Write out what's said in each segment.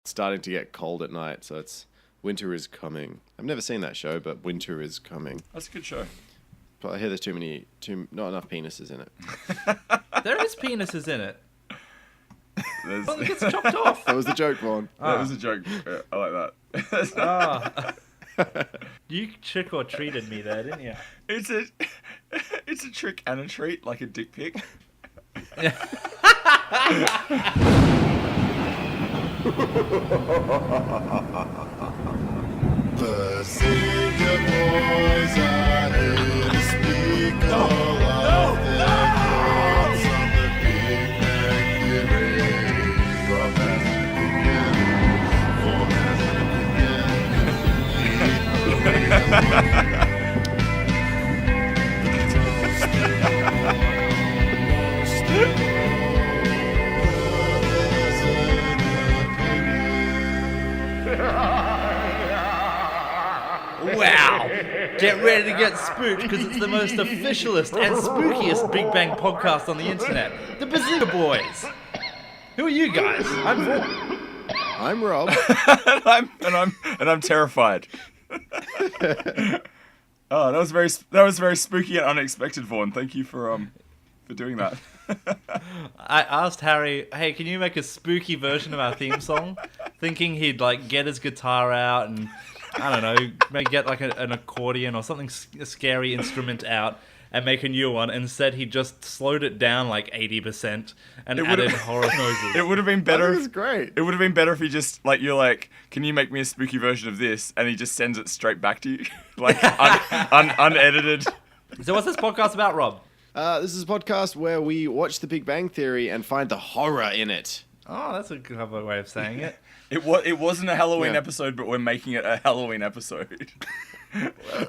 starting to get cold at night, so it's winter is coming. I've never seen that show, but winter is coming. That's a good show. But I hear there's not enough penises in it. There is penises in it. Well, it gets That chopped off. That was the joke, Vaughn. was a joke. Yeah, I like that. You trick or treated me there, didn't you? It's a trick and a treat, like a dick pic. Bazinga boys are here to speak all of their thoughts on the Big Bang Theory. Rob has an opinion, Vaughn has an opinion. Wow! Get ready to get spooked because it's the most officialist and spookiest Big Bang podcast on the internet. The Bazinga Boys. Who are you guys? I'm Vaughn. I'm Rob. and I'm terrified. Oh, that was very spooky and unexpected, Vaughn. Thank you for doing that. I asked Harry, hey, can you make a spooky version of our theme song? Thinking he'd like get his guitar out and, I don't know, maybe get like an accordion or something, a scary instrument out and make a new one. Instead, he just slowed it down like 80% and added horror noises. It would have been better. It was great. It would have been better if he just you're like, can you make me a spooky version of this? And he just sends it straight back to you, like unedited. So what's this podcast about, Rob? This is a podcast where we watch The Big Bang Theory and find the horror in it. Oh, that's a clever way of saying it. It wasn't a Halloween episode, but we're making it a Halloween episode.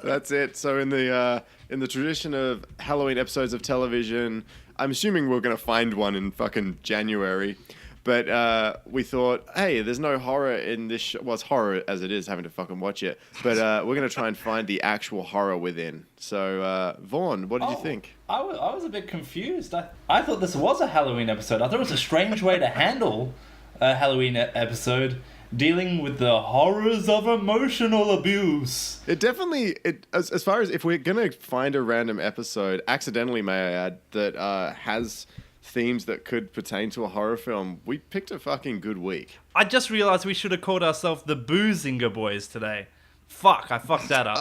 That's it. So in the tradition of Halloween episodes of television, I'm assuming we're going to find one in fucking January. But we thought, hey, there's no horror in this show. Well, it's horror as it is, having to fucking watch it. But we're going to try and find the actual horror within. So, Vaughn, what did you think? I was a bit confused. I thought this was a Halloween episode. I thought it was a strange way to handle a Halloween episode, dealing with the horrors of emotional abuse. It definitely, as far as if we're going to find a random episode, accidentally may I add, that has themes that could pertain to a horror film, we picked a fucking good week. I just realized we should have called ourselves the Bazinga Boys today. Fuck, I fucked that up.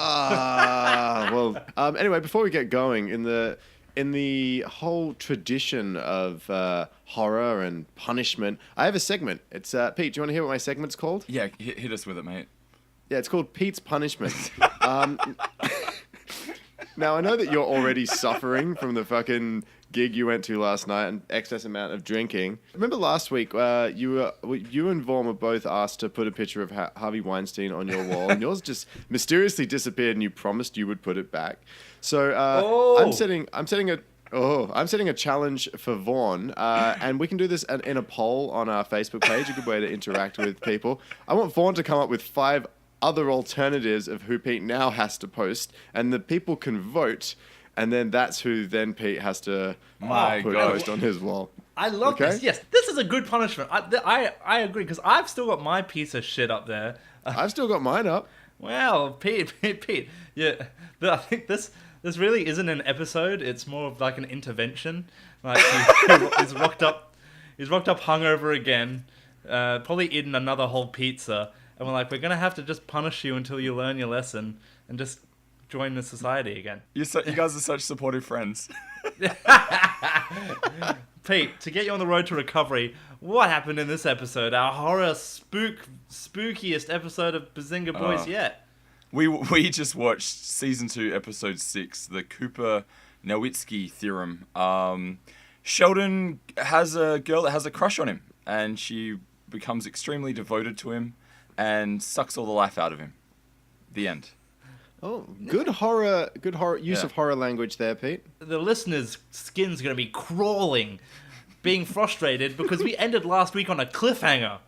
Anyway, before we get going, in the whole tradition of horror and punishment, I have a segment. It's Pete, do you want to hear what my segment's called? Yeah, hit us with it, mate. Yeah, it's called Pete's Punishment. Now, I know that you're already suffering from the fucking gig you went to last night and excess amount of drinking. Remember last week, you and Vaughn were both asked to put a picture of Harvey Weinstein on your wall, and yours just mysteriously disappeared, and you promised you would put it back. So I'm setting a challenge for Vaughn, and we can do this in a poll on our Facebook page, a good way to interact with people. I want Vaughn to come up with 5 other alternatives of who Pete now has to post, and the people can vote, and then that's who then Pete has to post on his wall. I love this. Yes, this is a good punishment. I agree, because I've still got my piece of shit up there. I've still got mine up. Well, Pete. Yeah, I think this really isn't an episode. It's more of like an intervention. Like he's rocked up hungover again. Probably eaten another whole pizza. And we're like, we're going to have to just punish you until you learn your lesson and just join the society again. You guys are such supportive friends. Pete, to get you on the road to recovery, what happened in this episode? Our horror spookiest episode of Bazinga Boys yet. We just watched season 2, episode 6, the Cooper-Nowitzki theorem. Sheldon has a girl that has a crush on him, and she becomes extremely devoted to him and sucks all the life out of him. The end. Oh, good horror use of horror language there, Pete. The listeners' skin's going to be crawling, being frustrated because we ended last week on a cliffhanger.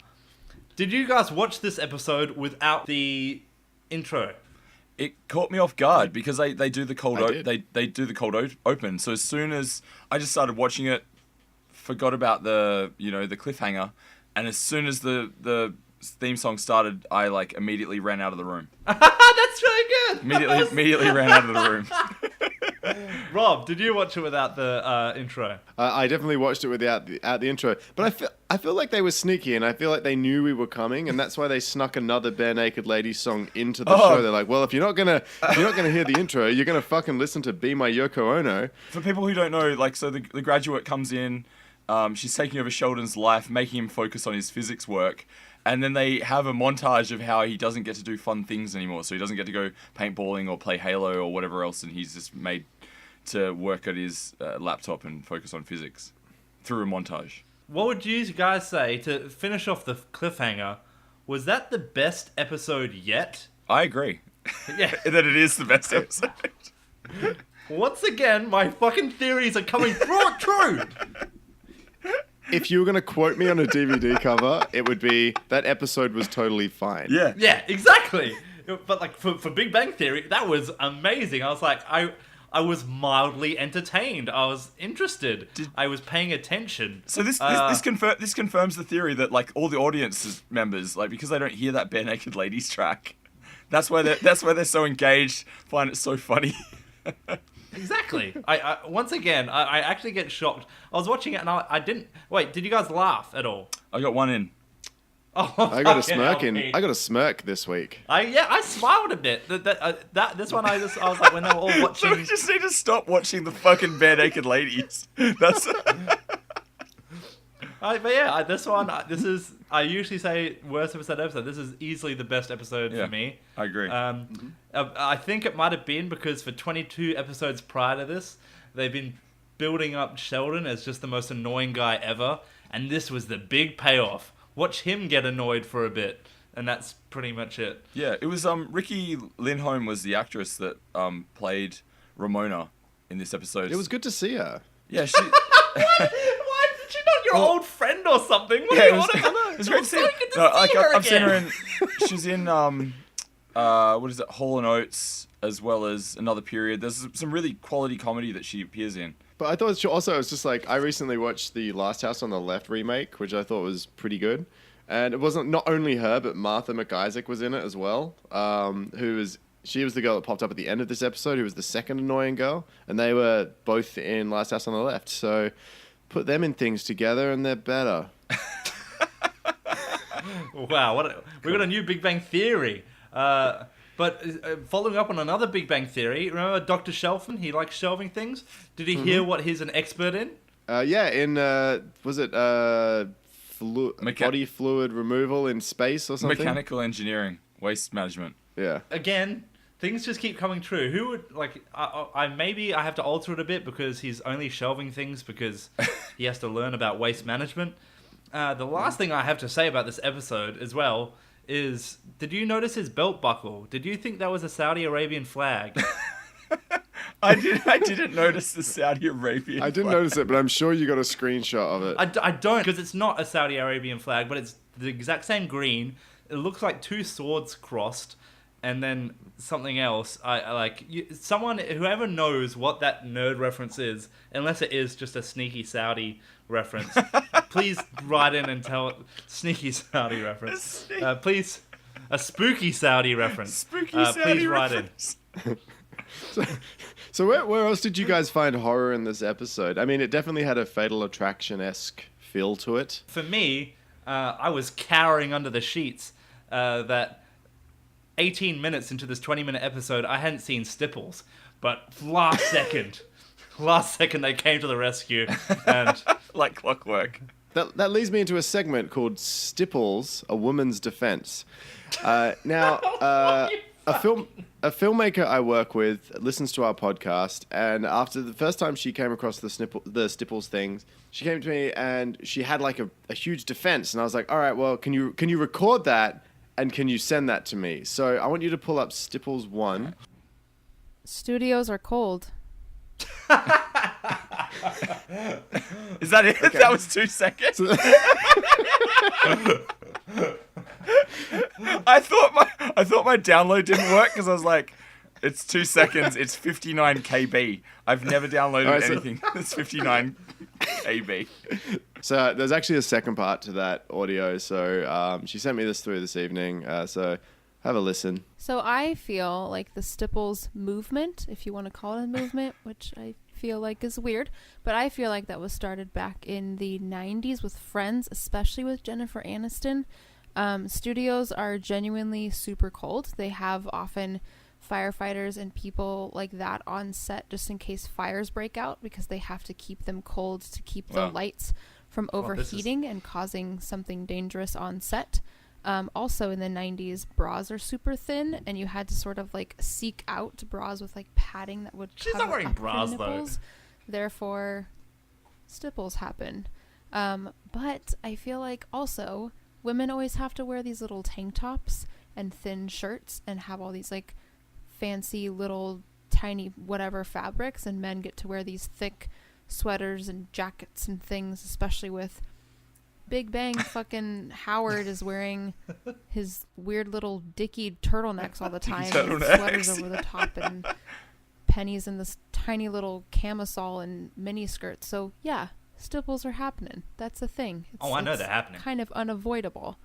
Did you guys watch this episode without the intro? It caught me off guard because they do the cold they do the cold open. So as soon as I just started watching it, forgot about the cliffhanger, and as soon as the theme song started, I like immediately ran out of the room. That's really good. Immediately ran out of the room. Rob, did you watch it without the intro? I definitely watched it without the intro, but I feel like they were sneaky, and I feel like they knew we were coming, and that's why they snuck another Bare Naked Ladies song into the show. They're like, well, if you're not gonna hear the intro, you're gonna fucking listen to "Be My Yoko Ono." For people who don't know, like, so the graduate comes in, she's taking over Sheldon's life, making him focus on his physics work. And then they have a montage of how he doesn't get to do fun things anymore. So he doesn't get to go paintballing or play Halo or whatever else. And he's just made to work at his laptop and focus on physics through a montage. What would you guys say to finish off the cliffhanger? Was that the best episode yet? I agree. Yeah. That it is the best episode. Once again, my fucking theories are coming true. If you were gonna quote me on a DVD cover, it would be that episode was totally fine. Yeah. Yeah, exactly. But like for Big Bang Theory, that was amazing. I was like, I was mildly entertained. I was interested. I was paying attention. So this confirms the theory that like all the audience members, like because they don't hear that Bare Naked Ladies track, that's why they're so engaged, find it so funny. Exactly. I once again, I actually get shocked. I was watching it and I didn't. Wait, did you guys laugh at all? I got one in. Oh, I got a fucking smirk hell, in. Pete. I got a smirk this week. I smiled a bit. This one I was like when they were all So watching. we just need to stop watching the fucking Bare Naked Ladies. That's. This one. This is. I usually say worst episode. This is easily the best episode Yeah, for me. I agree. I think it might have been because for 22 episodes prior to this, they've been building up Sheldon as just the most annoying guy ever, and this was the big payoff. Watch him get annoyed for a bit, and that's pretty much it. Yeah, it was Ricky Lindholm was the actress that played Ramona in this episode. It was good to see her. Yeah, she. Why did she not your old friend or something? What Yeah, do you it was, want to it was great to see her. so good to No, see like her I've seen her again. in. She's in what is it, Hall and Oates, as well as Another Period. There's some really quality comedy that she appears in. But I thought it was just like I recently watched the Last House on the Left remake, which I thought was pretty good. And it wasn't not only her, but Martha McIsaac was in it as well. She was the girl that popped up at the end of this episode, who was the second annoying girl, and they were both in Last House on the Left. So put them in things together, and they're better. Wow, we got a new Big Bang Theory. But following up on another Big Bang Theory, remember Dr. Shelfman? He likes shelving things. Did he hear what he's an expert in? Was it body fluid removal in space or something? Mechanical engineering, waste management. Yeah. Again, things just keep coming true. Who would like? I maybe I have to alter it a bit because he's only shelving things because he has to learn about waste management. The last thing I have to say about this episode as well is, did you notice his belt buckle? Did you think that was a Saudi Arabian flag? I didn't notice the Saudi Arabian. I didn't notice it, but I'm sure you got a screenshot of it. I don't, because it's not a Saudi Arabian flag, but it's the exact same green. It looks like two swords crossed, and then something else. Whoever knows what that nerd reference is, unless it is just a sneaky Saudi reference, please write in and tell sneaky Saudi reference. Please, a spooky Saudi reference. Spooky Saudi please write reference. in. So where else did you guys find horror in this episode? I mean, it definitely had a Fatal Attraction-esque feel to it. For me, I was cowering under the sheets that 18 minutes into this 20-minute episode, I hadn't seen Stipples. But last second they came to the rescue. And Like clockwork. That leads me into a segment called Stipples, A Woman's Defense. Now, a filmmaker I work with listens to our podcast, and after the first time she came across the Stipples things, she came to me and she had like a huge defense, and I was like, all right, well, can you record that and can you send that to me? So I want you to pull up Stipples 1. Studios are cold. Is that it? Okay. That was 2 seconds. I thought my download didn't work because I was like, It's 2 seconds. It's 59 KB. I've never downloaded Alright, so- anything that's 59 KB. So there's actually a second part to that audio. So she sent me this through this evening. So have a listen. So I feel like the Stipples movement, if you want to call it a movement, which I feel like is weird, but I feel like that was started back in the 90s with Friends, especially with Jennifer Aniston. Studios are genuinely super cold. They have often firefighters and people like that on set just in case fires break out because they have to keep them cold to keep the Wow. lights from overheating and causing something dangerous on set. Also in the 90s, bras are super thin and you had to sort of like seek out bras with like padding that would She's cover not wearing up your bras, though. nipples. Therefore, stipples happen. But I feel like also women always have to wear these little tank tops and thin shirts and have all these like fancy little tiny whatever fabrics, and men get to wear these thick sweaters and jackets and things, especially with Big Bang fucking Howard is wearing his weird little dicky turtlenecks all the time with Turtlenecks. sweaters over the top, and Penny's in this tiny little camisole and mini skirts. So yeah, stipples are happening. That's a thing. I know it's they're happening. kind of unavoidable.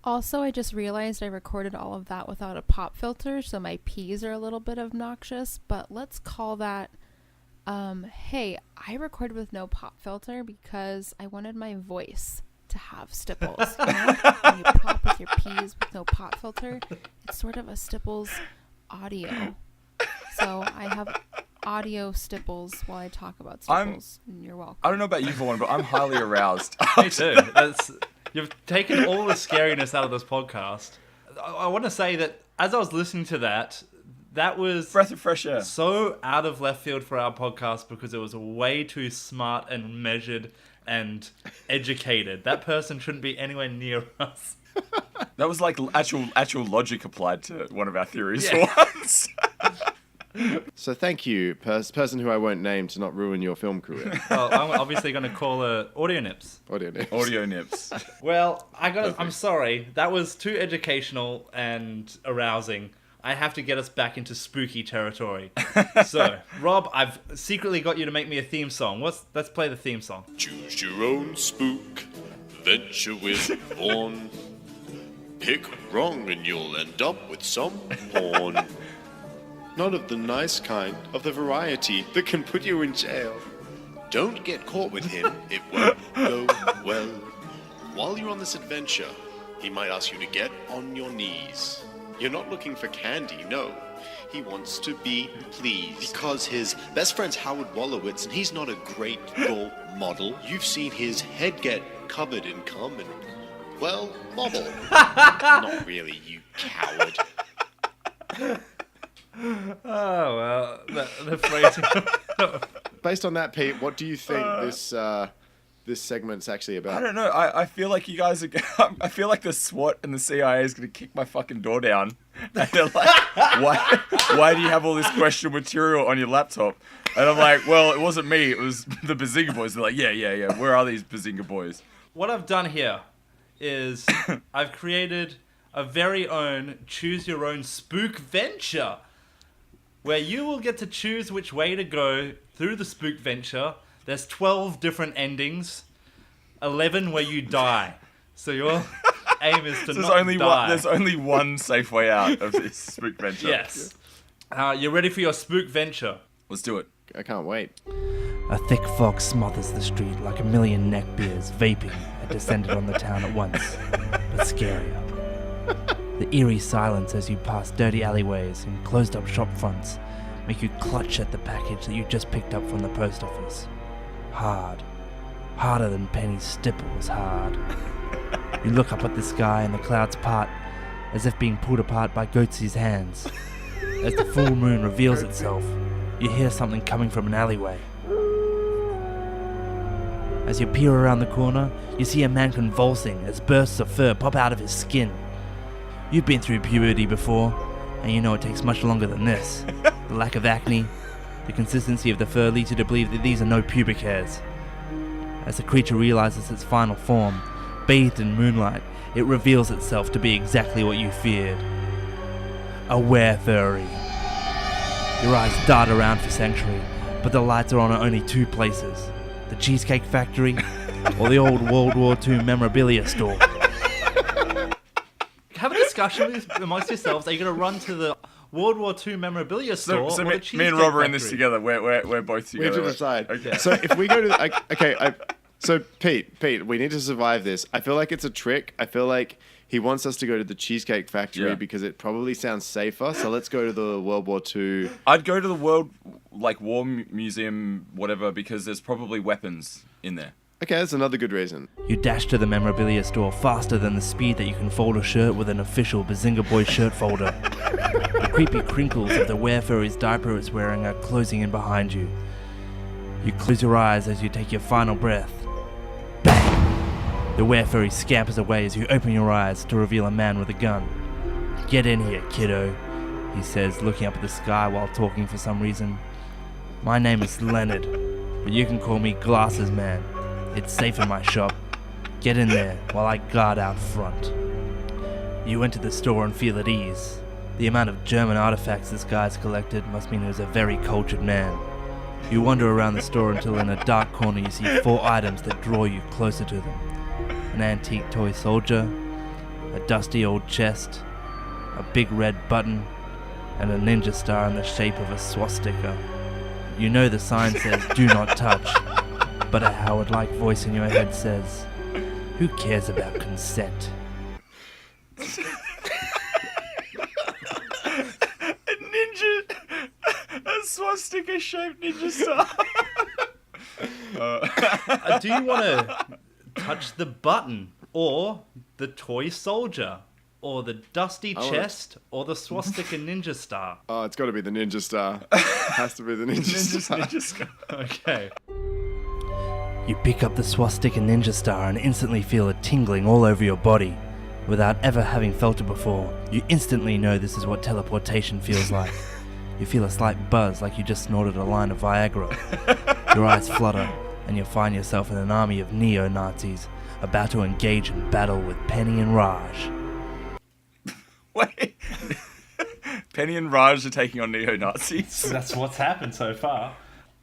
Also, I just realized I recorded all of that without a pop filter, so my P's are a little bit obnoxious, but let's call that, hey, I recorded with no pop filter because I wanted my voice to have stipples. You know? When you pop with your P's with no pop filter, it's sort of a stipples audio. So I have audio stipples while I talk about stipples, and you're welcome. I don't know about you, Vaughn, but I'm highly aroused. Me too. You've taken all the scariness out of this podcast. I want to say that as I was listening to that was Breath of fresh air. so out of left field for our podcast because it was way too smart and measured and educated. That person shouldn't be anywhere near us. That was like actual logic applied to one of our theories Yeah. for once. So thank you, person who I won't name, to not ruin your film career. Well, I'm obviously going to call her Audio Nips. Audio names. Audio nips. Well, I'm sorry. That was too educational and arousing. I have to get us back into spooky territory. So, Rob, I've secretly got you to make me a theme song. Let's play the theme song. Choose your own spook, venture with Vaughn. Pick wrong and you'll end up with some porn. Not of the nice kind, of the variety that can put you in jail. Don't get caught with him, it won't go well. While you're on this adventure, he might ask you to get on your knees. You're not looking for candy, no. He wants to be pleased. Because his best friend's Howard Wolowitz, and he's not a great role model. You've seen his head get covered in cum and, well, bobble. Not really, you coward. Oh, well, the phrasing. Based on that, Pete, what do you think this segment's actually I about? don't know. I feel like you guys are. I feel like the SWAT and the CIA is going to kick my fucking door down. And they're like, why do you have all this questionable material on your laptop? And I'm like, well, it wasn't me. It was the Bazinga boys. They're like, yeah. Where are these Bazinga boys? What I've done here is I've created a very own choose your own Spookventure, where you will get to choose which way to go through the Spookventure. There's 12 different endings, 11 where you die. So your aim is to not die. There's only one safe way out of this Spookventure. Yes. You're ready for your Spookventure. Let's do it. I can't wait. A thick fog smothers the street like a million neckbeards vaping had descended on the town at once, but scarier. The eerie silence as you pass dirty alleyways and closed-up shop fronts make you clutch at the package that you just picked up from the post office. Hard. Harder than Penny's stipple was hard. You look up at the sky and the clouds part as if being pulled apart by Goatsy's hands. As the full moon reveals itself, you hear something coming from an alleyway. As you peer around the corner, you see a man convulsing as bursts of fur pop out of his skin. You've been through puberty before, and you know it takes much longer than this. The lack of acne, the consistency of the fur leads you to believe that these are no pubic hairs. As the creature realizes its final form, bathed in moonlight, it reveals itself to be exactly what you feared. A were-furry. Your eyes dart around for sanctuary, but the lights are on at only two places. The Cheesecake Factory or the old World War II memorabilia store. Have a discussion amongst yourselves. Are you going to run to the World War II memorabilia store So or me, the Cheesecake me and Rob are in this Factory? together. We're both We have together. to decide. Okay. So if we go to so Pete, we need to survive this. I feel like it's a trick. I feel like he wants us to go to the Cheesecake Factory Yeah. because it probably sounds safer. So let's go to the World War II. I'd go to the World War Museum, whatever, because there's probably weapons in there. Okay, that's another good reason. You dash to the memorabilia store faster than the speed that you can fold a shirt with an official Bazinga Boy shirt folder. The creepy crinkles of the were-furry's diaper it's wearing are closing in behind you. You close your eyes as you take your final breath. Bang! The were-furry scampers away as you open your eyes to reveal a man with a gun. "Get in here, kiddo," he says, looking up at the sky while talking for some reason. "My name is Leonard, but you can call me Glasses Man. It's safe in my shop. Get in there while I guard out front." You enter the store and feel at ease. The amount of German artifacts this guy's collected must mean he was a very cultured man. You wander around the store until in a dark corner you see 4 items that draw you closer to them. An antique toy soldier, a dusty old chest, a big red button, and a ninja star in the shape of a swastika. You know the sign says "Do not touch," but a Howard-like voice in your head says, "Who cares about consent?" A swastika-shaped ninja star. Do you want to touch the button or the toy soldier or the dusty wanna- chest or the swastika ninja star? Oh, it's got to be the Ninja Star. Has to be the Ninja Star. Ninja star. Okay. You pick up the swastika ninja star and instantly feel it tingling all over your body. Without ever having felt it before, you instantly know this is what teleportation feels like. You feel a slight buzz like you just snorted a line of Viagra. Your eyes flutter, and you find yourself in an army of neo-Nazis about to engage in battle with Penny and Raj. Wait. Penny and Raj are taking on neo-Nazis. That's what's happened so far.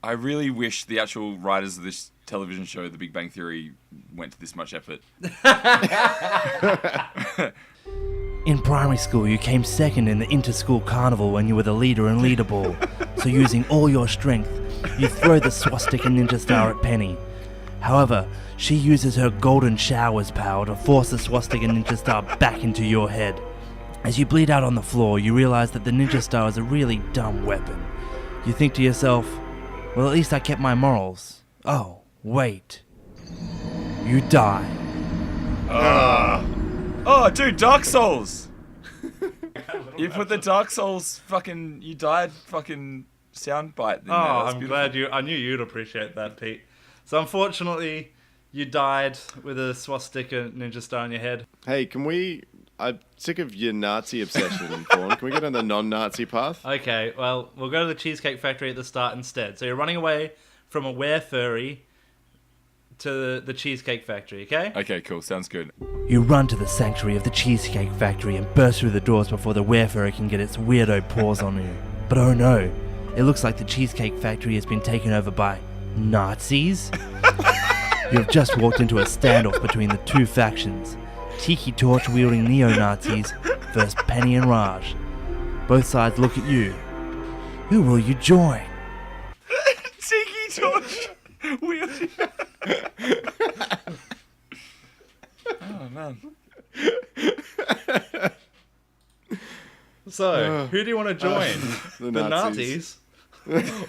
I really wish the actual writers of this television show, The Big Bang Theory, went to this much effort. In primary school, you came second in the inter-school carnival when you were the leader in leaderball. So using all your strength, you throw the swastika ninja star at Penny. However, she uses her golden showers power to force the swastika ninja star back into your head. As you bleed out on the floor, you realize that the ninja star is a really dumb weapon. You think to yourself, well, at least I kept my morals. Oh, wait. You die. Oh, dude, Dark Souls! You put the Dark Souls fucking... You died fucking soundbite in there. Oh, That's I'm beautiful. glad you... I knew you'd appreciate that, Pete. So unfortunately, you died with a swastika ninja star on your head. Hey, can we... I'm sick of your Nazi obsession, Fawn. Can we get on the non-Nazi path? Okay, well, we'll go to the Cheesecake Factory at the start instead. So you're running away from a were-furry to the Cheesecake Factory, okay? Okay, cool. Sounds good. You run to the sanctuary of the Cheesecake Factory and burst through the doors before the were-furry can get its weirdo paws on you. But oh no, it looks like the Cheesecake Factory has been taken over by Nazis? You have just walked into a standoff between the two factions. Tiki torch-wielding neo-Nazis versus Penny and Raj. Both sides look at you. Who will you join? Tiki torch! Wielding. Oh, man. So, who do you want to join? The Nazis.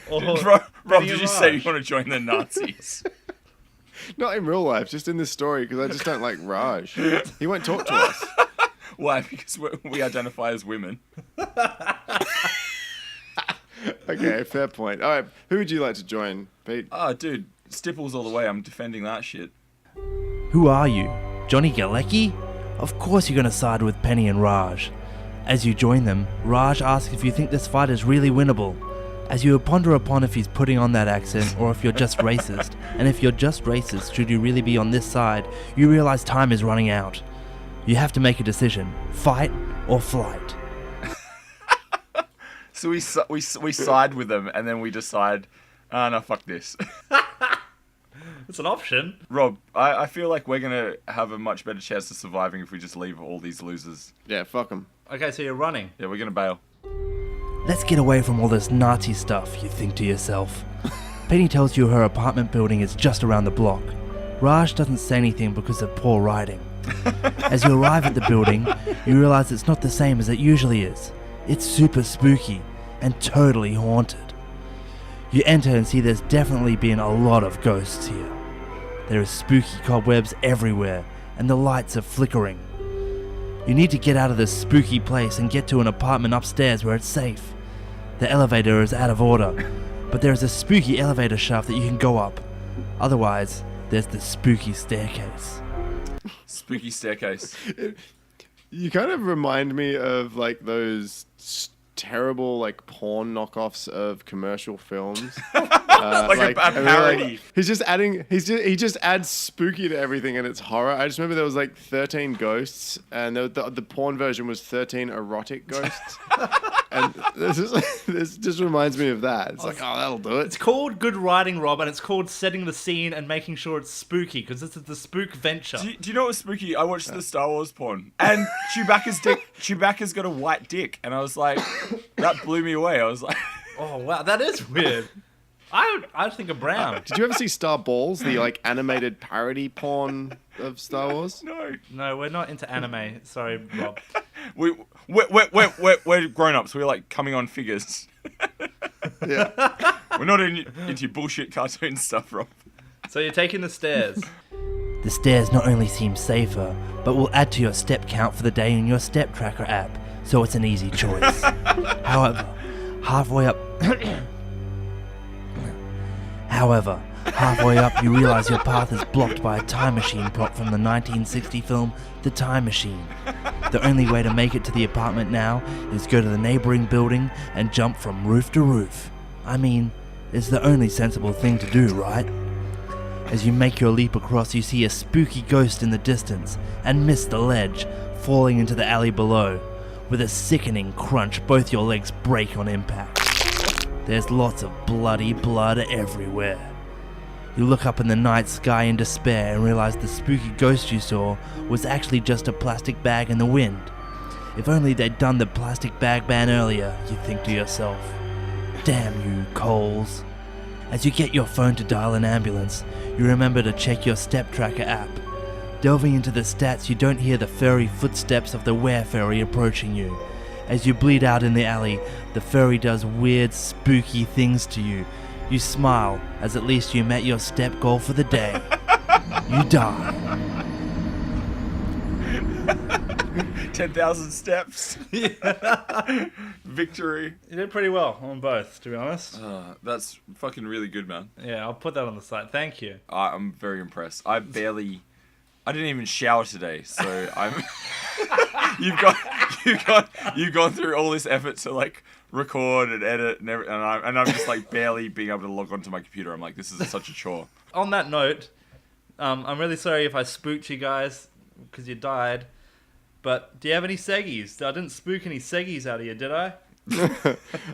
Or Rob, Penny did and you say you Raj? want to join the Nazis? Not in real life, just in this story, because I just don't like Raj. He won't talk to us. Why? Because we identify as women. Okay, fair point. All right, who would you like to join, Pete? Oh, dude. Stipples all the way. I'm defending that shit. Who are you? Johnny Galecki? Of course you're gonna side with Penny and Raj. As you join them, Raj asks if you think this fight is really winnable. As you ponder upon if he's putting on that accent or if you're just racist, and if you're just racist, should you really be on this side, you realize time is running out. You have to make a decision, fight or flight. So we side with them, and then we decide, no, fuck this. It's an option. Rob, I feel like we're gonna have a much better chance of surviving if we just leave all these losers. Yeah, fuck them. Okay, so you're running. Yeah, we're gonna bail. Let's get away from all this Nazi stuff, you think to yourself. Penny tells you her apartment building is just around the block. Raj doesn't say anything because of poor writing. As you arrive at the building, you realize it's not the same as it usually is. It's super spooky and totally haunted. You enter and see there's definitely been a lot of ghosts here. There are spooky cobwebs everywhere, and the lights are flickering. You need to get out of this spooky place and get to an apartment upstairs where it's safe. The elevator is out of order, but there is a spooky elevator shaft that you can go up. Otherwise, there's the spooky staircase. Spooky staircase. You kind of remind me of like those terrible like porn knockoffs of commercial films. Like a parody. He's just adding. He just adds spooky to everything, and it's horror. I just remember there was like 13 ghosts, and the porn version was 13 erotic ghosts. And this just reminds me of that. It's like, oh, that'll do it. It's called good writing, Rob, and it's called setting the scene and making sure it's spooky, because this is the Spookventure. Do you know what's spooky? I watched the Star Wars porn, and Chewbacca's got a white dick, and I was like, that blew me away. I was like, Oh, wow, that is weird. I think of brown. Did you ever see Star Balls, the like animated parody porn of Star Wars? no. No, we're not into anime. Sorry, Rob. We're grown-ups. We're like coming on figures. Yeah. We're not into bullshit cartoon stuff, Rob. So you're taking the stairs. The stairs not only seem safer, but will add to your step count for the day in your step tracker app, so it's an easy choice. However, halfway up you realize your path is blocked by a time machine prop from the 1960 film The Time Machine. The only way to make it to the apartment now is go to the neighboring building and jump from roof to roof. I mean, it's the only sensible thing to do, right? As you make your leap across, you see a spooky ghost in the distance and miss the ledge, falling into the alley below. With a sickening crunch, both your legs break on impact. There's lots of bloody blood everywhere. You look up in the night sky in despair and realize the spooky ghost you saw was actually just a plastic bag in the wind. If only they'd done the plastic bag ban earlier, you think to yourself. Damn you, Coles. As you get your phone to dial an ambulance, you remember to check your step tracker app. Delving into the stats, you don't hear the furry footsteps of the were-furry approaching you. As you bleed out in the alley, the furry does weird, spooky things to you. You smile, as at least you met your step goal for the day. You die. 10,000 steps. Victory. You did pretty well on both, to be honest. That's fucking really good, man. Yeah, I'll put that on the site. Thank you. I'm very impressed. I didn't even shower today, so I'm. You've gone through all this effort to like record and edit and I'm just like barely being able to log onto my computer. I'm like, this is such a chore. On that note, I'm really sorry if I spooked you guys because you died. But do you have any seggies? I didn't spook any seggies out of you, did I?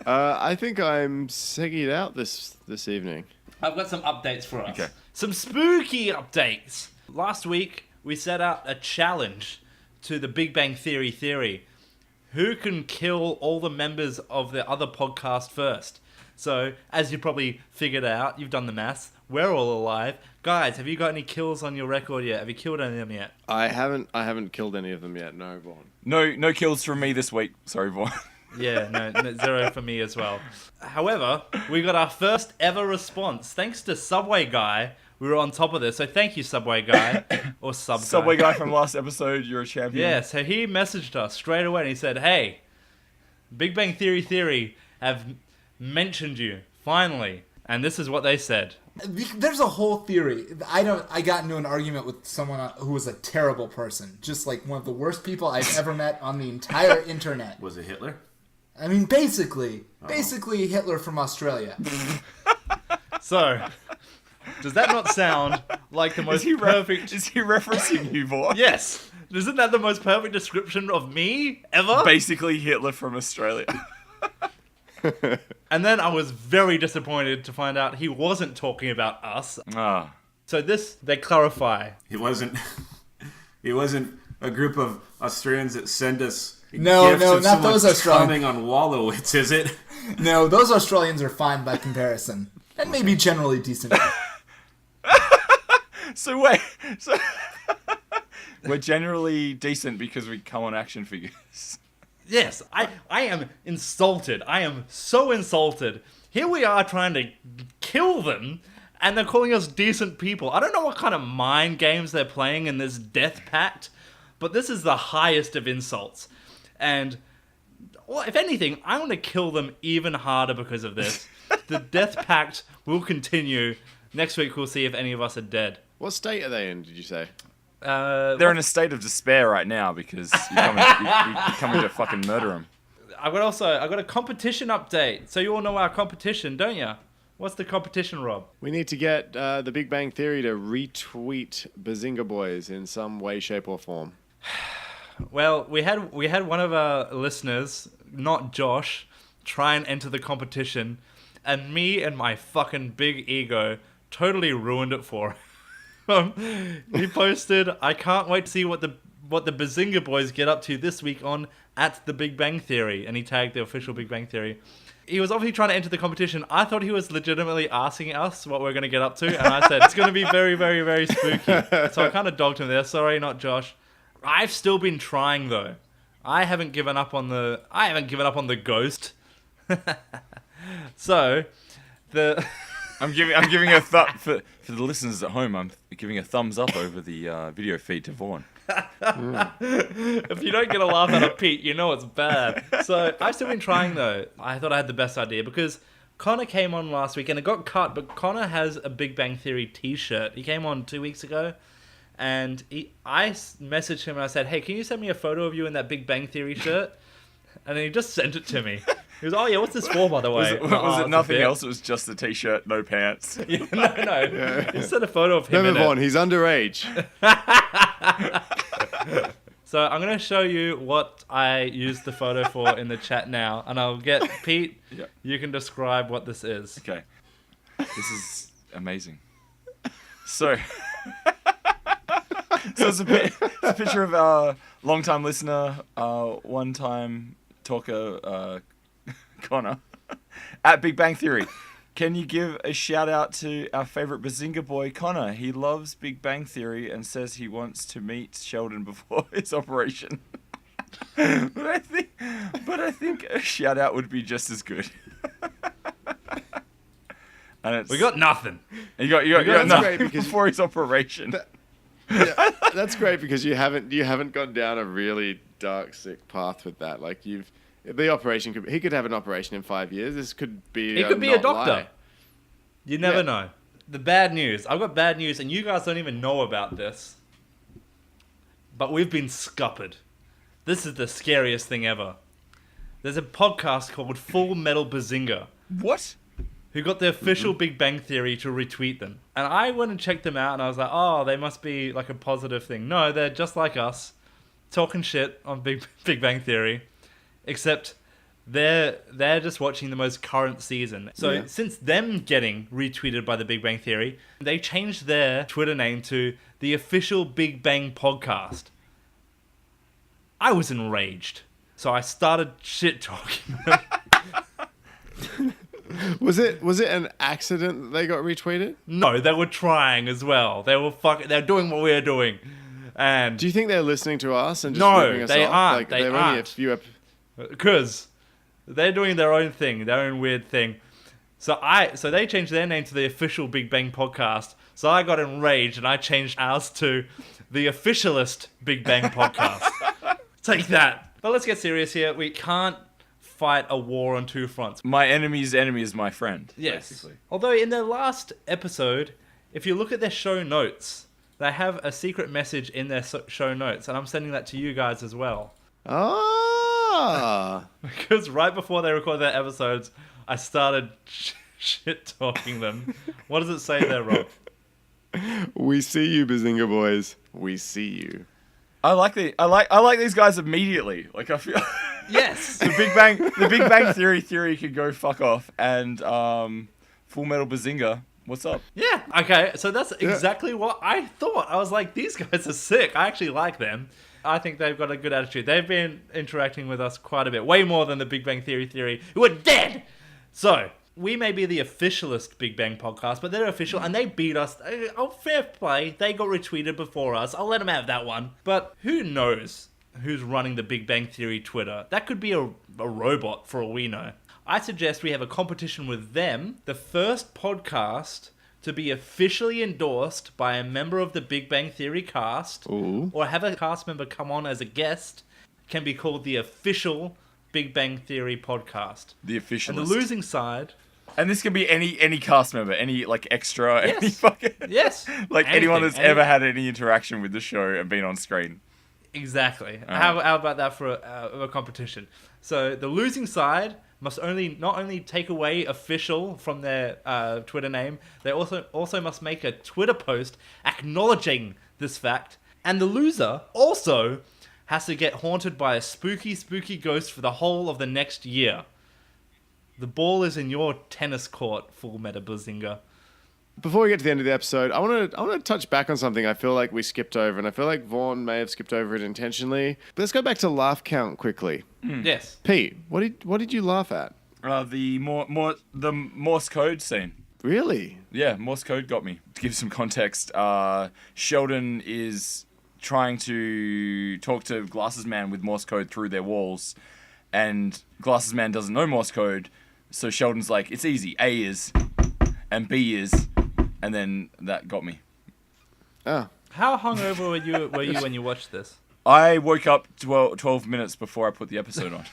I think I'm seggied out this evening. I've got some updates for us. Okay. Some spooky updates. Last week, we set out a challenge to the Big Bang Theory. Who can kill all the members of the other podcast first? So, as you probably figured out, you've done the maths, we're all alive. Guys, have you got any kills on your record yet? Have you killed any of them yet? I haven't killed any of them yet, no, Vaughn. No kills from me this week. Sorry, Vaughn. Yeah, no, 0 for me as well. However, we got our first ever response. Thanks to Subway Guy, we were on top of this. So thank you, Subway Guy. Or Sub Guy. Subway Guy from last episode, you're a champion. Yeah, so he messaged us straight away and he said, hey, Big Bang Theory have mentioned you, finally. And this is what they said. There's a whole theory. I got into an argument with someone who was a terrible person. Just like one of the worst people I've ever met on the entire internet. Was it Hitler? I mean, basically Hitler from Australia. So, does that not sound like the most perfect... Is he referencing you, Vaughn? Yes. Isn't that the most perfect description of me ever? Basically Hitler from Australia. And then I was very disappointed to find out he wasn't talking about us. Ah. So they clarify. It wasn't. It wasn't a group of Australians that send us. No, gifts no, of not someone those Australians. coming on Wallowitz, is it? No, those Australians are fine by comparison. And maybe generally decent. So wait. So we're generally decent because we come on action figures. Yes, I am insulted. I am so insulted. Here we are trying to kill them, and they're calling us decent people. I don't know what kind of mind games they're playing in this death pact, but this is the highest of insults. And, well, if anything, I want to kill them even harder because of this. The death pact will continue. Next week we'll see if any of us are dead. What state are they in, did you say? They're in a state of despair right now because you're coming to fucking murder them. I got a competition update. So you all know our competition, don't you? What's the competition, Rob? We need to get the Big Bang Theory to retweet Bazinga Boys in some way, shape, or form. Well, we had one of our listeners, not Josh, try and enter the competition, and me and my fucking big ego totally ruined it for him. He posted, "I can't wait to see what the Bazinga Boys get up to this week on at the Big Bang Theory," and he tagged the official Big Bang Theory. He was obviously trying to enter the competition. I thought he was legitimately asking us what we're going to get up to, and I said, it's going to be very, very, very spooky. So I kind of dogged him there. Sorry, not Josh. I've still been trying, though. I haven't given up on the ghost. So, I'm giving a for the listeners at home. I'm giving a thumbs up over the video feed to Vaughn. if you don't get a laugh out of Pete, you know it's bad. So I've still been trying though. I thought I had the best idea because Connor came on last week and it got cut, but Connor has a Big Bang Theory t-shirt. He came on 2 weeks ago and I messaged him and I said, "Hey, can you send me a photo of you in that Big Bang Theory shirt?" And then he just sent it to me. He was, "Oh yeah, what's this for, by the way?" Was it nothing else? It was just the t-shirt, no pants. Yeah, no. He sent a photo of him Remember, in Vaughn, it. he's underage. So I'm going to show you what I used the photo for in the chat now, and I'll get Pete. Yeah. You can describe what this is. Okay. This is amazing. So it's a picture of our long-time listener, one-time talker, Connor, at Big Bang Theory. Can you give a shout out to our favorite Bazinga boy, Connor? He loves Big Bang Theory and says he wants to meet Sheldon before his operation. but I think a shout out would be just as good. And We got nothing. you got That's nothing great because- before his operation. Yeah, that's great because you haven't gone down a really dark, sick path with that. Like the operation he could have an operation in 5 years. This could be. He could be a not doctor. lie. You never Yeah. know. The bad news. I've got bad news, and you guys don't even know about this. But we've been scuppered. This is the scariest thing ever. There's a podcast called Full Metal Bazinga, What? who got the official Big Bang Theory to retweet them. And I went and checked them out, and I was like, oh, they must be like a positive thing. No, they're just like us, talking shit on Big Bang Theory, except they're just watching the most current season. So Yeah. since them getting retweeted by the Big Bang Theory, they changed their Twitter name to the official Big Bang Podcast. I was enraged. So I started shit talking them. Was it an accident that they got retweeted? No, they were trying as well. They're doing what we're doing. And Do you think they're listening to us and just No, ripping us they off? aren't. Like, They they're only a aren't. few because they're doing their own thing, their own weird thing. So they changed their name to the official Big Bang Podcast. So I got enraged and I changed ours to the officialist Big Bang Podcast. Take that. But let's get serious here. We can't fight a war on two fronts. My enemy's enemy is my friend. Yes. Basically. Although in their last episode, if you look at their show notes, they have a secret message in their show notes, and I'm sending that to you guys as well. Ah. Because right before they recorded their episodes, I started shit talking them. What does it say there, Rob? We see you, Bazinga boys. We see you. I like these guys immediately. Like I feel Yes. The Big Bang Theory could go fuck off, and Full Metal Bazinga. What's up? Yeah. Okay. So that's exactly what I thought. I was like, these guys are sick. I actually like them. I think they've got a good attitude. They've been interacting with us quite a bit, way more than the Big Bang Theory, who are dead. So we may be the officialist Big Bang podcast, but they're official, and they beat us. Oh, fair play. They got retweeted before us. I'll let them have that one. But who knows who's running the Big Bang Theory Twitter? That could be a robot, for all we know. I suggest we have a competition with them. The first podcast to be officially endorsed by a member of the Big Bang Theory cast, or have a cast member come on as a guest, can be called the official Big Bang Theory podcast. The official. And the losing side... And this can be any cast member, any like extra, Yes. any fucking... Yes. Like anyone that's Anything. ever had any interaction with the show and been on screen. Exactly. How about that for a competition? So the losing side must not only take away official from their Twitter name, they also must make a Twitter post acknowledging this fact, and the loser also has to get haunted by a spooky ghost for the whole of the next year. The ball is in your tennis court, Full Meta Bazinga. Before we get to the end of the episode, I want to touch back on something I feel like we skipped over, and I feel like Vaughn may have skipped over it intentionally. But let's go back to laugh count quickly. Yes. Pete, what did you laugh at? The Morse code scene. Really? Yeah, Morse code got me. To give some context, Sheldon is trying to talk to Glasses Man with Morse code through their walls, and Glasses Man doesn't know Morse code, so Sheldon's like, it's easy, A is, and B is, and then that got me. Oh. How hungover were you when you watched this? I woke up 12 minutes before I put the episode on.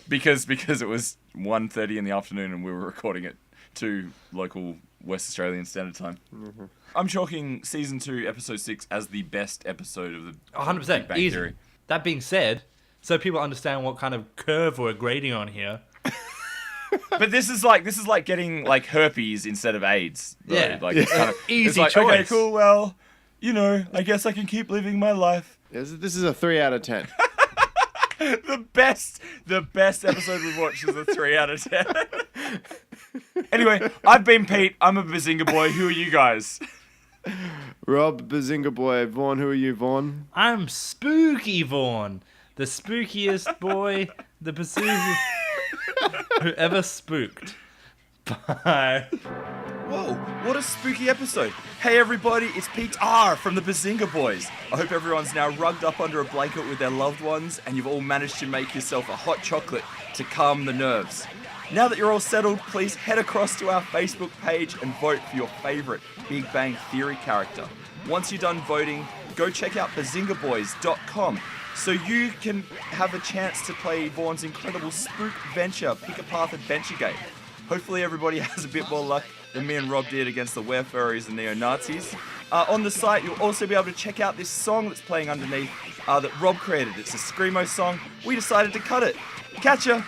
because it was 1:30 in the afternoon and we were recording it to local West Australian Standard Time. Mm-hmm. I'm chalking Season 2, Episode 6 as the best episode of the 100%. Big Bang Easy. Theory. That being said, so people understand what kind of curve we're grading on here. But this is like getting like herpes instead of AIDS. Though. Yeah. Like it's kind of Easy it's like, choice. Okay, cool. Well, I guess I can keep living my life. This is a 3 out of 10. The best episode we've watched is a 3 out of 10. Anyway, I've been Pete. I'm a Bazinga boy. Who are you guys? Rob, Bazinga boy. Vaughn, who are you, Vaughn? I'm Spooky Vaughn, the spookiest boy, the bazoo who ever spooked. Bye. Whoa, what a spooky episode. Hey everybody, it's Pete R from the Bazinga Boys. I hope everyone's now rugged up under a blanket with their loved ones and you've all managed to make yourself a hot chocolate to calm the nerves. Now that you're all settled, please head across to our Facebook page and vote for your favourite Big Bang Theory character. Once you're done voting, go check out bazingaboys.com so you can have a chance to play Vaughn's incredible Spookventure pick-a-path adventure game. Hopefully everybody has a bit more luck than me and Rob did against the were-furries and neo-Nazis. On the site, you'll also be able to check out this song that's playing underneath that Rob created. It's a Screamo song. We decided to cut it. Catch ya!